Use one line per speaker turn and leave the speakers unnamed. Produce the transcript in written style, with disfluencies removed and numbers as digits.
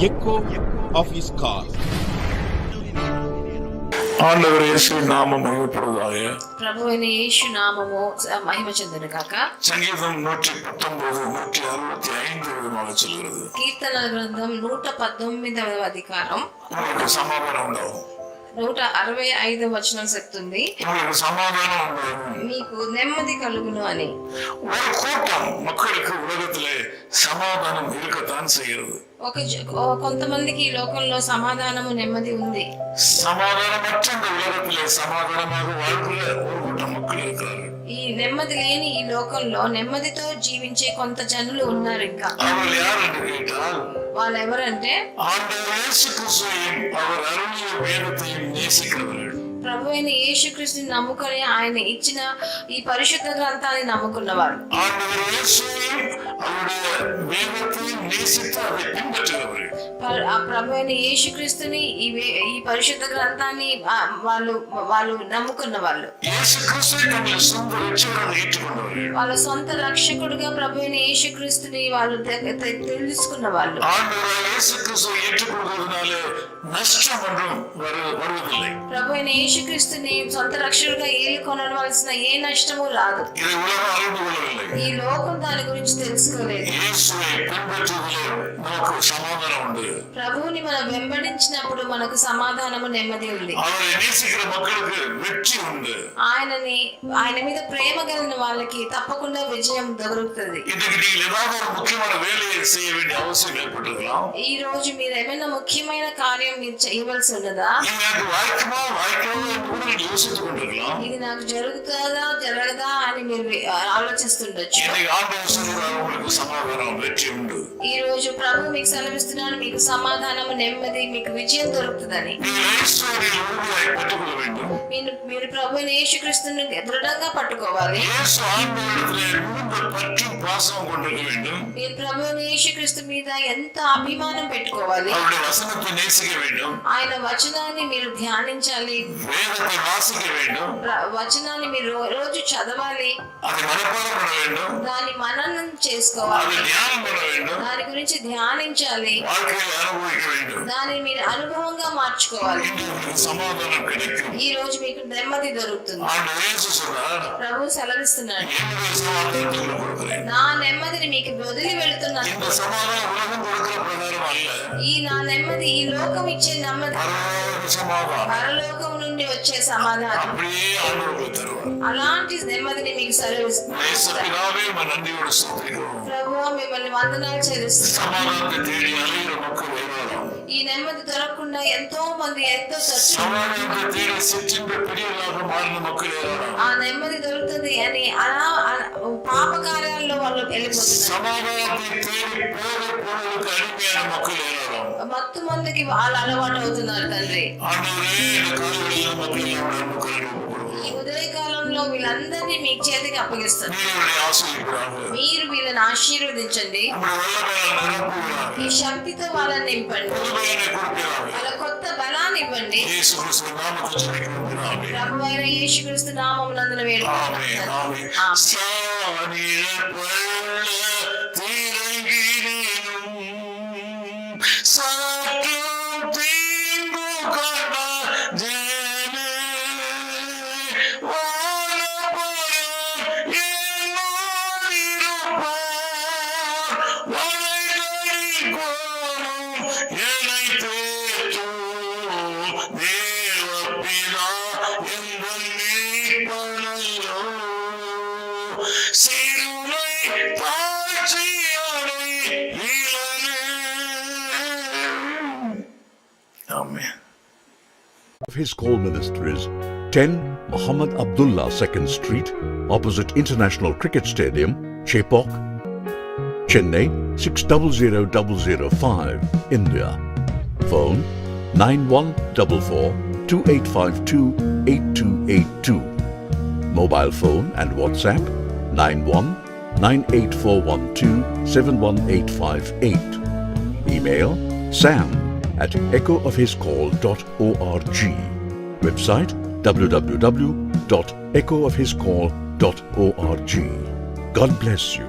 echo of his call.
ஆண்டவர் இயேசு நாமம் மகிமைப்படுவதாக.
ప్రభువైన యేసు నామము మహిమ చెందును గాక.
సంగీతం 119 165 విధமாக சொல்கிறது.
కీర్తనల గ్రంథం 119వ అధికారం
உங்களுக்கு సమాధానం ఉండవు.
165వ వచనం చెప్తుంది,
உங்களுக்கு సమాధానం ఉండదు,
మీకు నెమ్మది కలుగును అని.
ஒரு கூட்டம் மக்களுக்கு உலகத்திலே சமாதானம் இருக்கத்தான் செய்கிறது.
కొంతమందికి ఈ లోకంలో సమాధానము నెమ్మది ఉంది.
సమాధానమற்ற இந்த உலகத்திலே సమాధానமாக வாழ்கிற ஒரு கூட்டம் மக்கள் இருக்கிறார்கள்.
ఈ నెమ్మది లేని ఈ లోకంలో నెమ్మదితో జీవించే కొంత జనులు ఉన్నారు. ఇంకా
அவர்கள் யார் என்று கேட்டால்
వాళ్ళు ఎవరంటే
ஆண்டவர் இயேசு கிறிஸ்துவையும் அவர் அருளிய வேதத்தையும் நேசிக்கிறவர்கள்.
ప్రభు అయిన యేసుక్రీస్తుని నమ్ముకొని ఆయన ఇచ్చిన ఈ పరిశుద్ధ గ్రంథాన్ని నమ్ముకున్నవారు.
ஆண்டவர் இயேசுவையும் அவருடைய வேதத்தையும் நேசித்து அதை பின்பற்றுகிறவர்கள்.
ప్రభు అయిన యేసుక్రీస్తుని ఈ పరిశుద్ధ గ్రంథాన్ని వాళ్ళు నమ్ముకున్న వాళ్ళు.
యేసుక్రీస్తుని తమ సొంత రక్షకుడిగా ఏற்றுకున్నవారు.
వాళ్ళ సొంత రక్షకుడిగా ప్రభు అయిన యేసుక్రీస్తుని వాళ్ళు తెలుసుకున్న వాళ్ళు.
ஆண்டவர் இயேசுக்రీస్తుவை ஏற்றுக்கொள்வதனால நஷ்டம் ஒன்றும் வருவதில்லை.
ప్రభు అయిన యేసుక్రీస్తుని సొంత రక్షకుడిగా ఏలుకొనవలసిన ఏ నష్టము రాదు.
இதை உலகம் அறிந்து கொள்ளவில்லை.
ఈ లోకం దాని గురించి తెలుసుకోలేదు.
இயேசுவை பின்பற்றுவதிலே நமக்கு சமாதானம் உண்டு.
ప్రభువుని మనం వెంబడించినప్పుడు మనకు సమాధానము నెమ్మది ఉంది.
அவரை நேசிக்கிற மக்களுக்கு வெற்றி உண்டு.
ఆయన మీద ప్రేమ కలిగిన వాళ్ళకి తప్పకుండా విజయం దొరుకుతుంది.
இன்னைக்கு நீங்கள் ஏதாவது ஒரு முக்கியமான வேலையை செய்ய வேண்டிய அவசியம் ஏற்பட்டிருக்கலாம்.
ఈ రోజు మీరు ఏమైనా ముఖ్యమైన కార్యం మీరు చేయవలసి ఉన్నదా?
எனக்கு வாய்க்குமா கூட யோசித்துக் கொண்டிருக்கலாம்.
ఇది నాకు జరుగుతుందా జరగదా అని మీరు ఆలోచిస్తుండొచ్చు.
உங்களுக்கு సమాధానం వెற்றி ఉండు.
ఈ రోజు ప్రభు మీకు సెలవిస్తున్నాడు, మీకు సమాధానం నెమ్మది మీకు విజయం దొరుకుతుందని. మీరు ప్రభు యేసుక్రీస్తుని దృఢంగా పట్టుకోవాలి. మీరు ప్రభు యేసుక్రీస్తు మీద ఎంత అభిమానం పెట్టుకోవాలి. ఆయన వచనాన్ని మీరు ధ్యానించాలి. వచనాన్ని మీరు రోజు చదవాలి. దాని మననం చేసుకోవాలి. దాని గురించి ధ్యానించాలి. దాన్ని మీరు అనుభవంగా మార్చుకోవాలి. ఈ రోజు మీకు నెమ్మది దొరుకుతుంది. ప్రభు సెలవిస్తున్నాడు, నా నెమ్మదిని మీకు వదిలి వెళుతున్నాను. ఈ నా నెమ్మది ఈ లోకం ఇచ్చే నెమ్మది, పరలోకం నుండి వచ్చే సమాధానం, అలాంటి నెమ్మదిని మీకు సెలవిస్తున్నాను. ప్రభు మిమ్మల్ని వందనాలు చెల్లిస్తున్నాను. ఈ నెమ్మది దొరకకుండా ఎంతో మంది ఆ నెమ్మది దొరుకుతుంది అని అలా పాప కార్యాల్లో వాళ్ళు వెళ్ళిపోతున్నారు. మత్తు మందికి వాళ్ళు అలవాటు అవుతున్నారు. తండ్రి, ఈ ఉదయకాలంలో వీళ్ళందరినీ మీ చేతికి అప్పగిస్తారు. మీరు వీళ్ళని ఆశీర్వదించండి. ఈ శక్తితో వాళ్ళని నింపండి. వాళ్ళ కొత్త బలాన్ని ఇవ్వండి. ప్రభువైన యేసుక్రీస్తు నామమునందున వేడుకుంటున్నాను.
His Call Ministries, 10 Muhammad Abdullah 2nd Street, opposite International Cricket Stadium, Chepauk, Chennai 600005, India. Phone 914428528282. Mobile phone and WhatsApp 919841271858. Email sam@echoofhiscall.org. Website www.echoofhiscall.org. God bless you.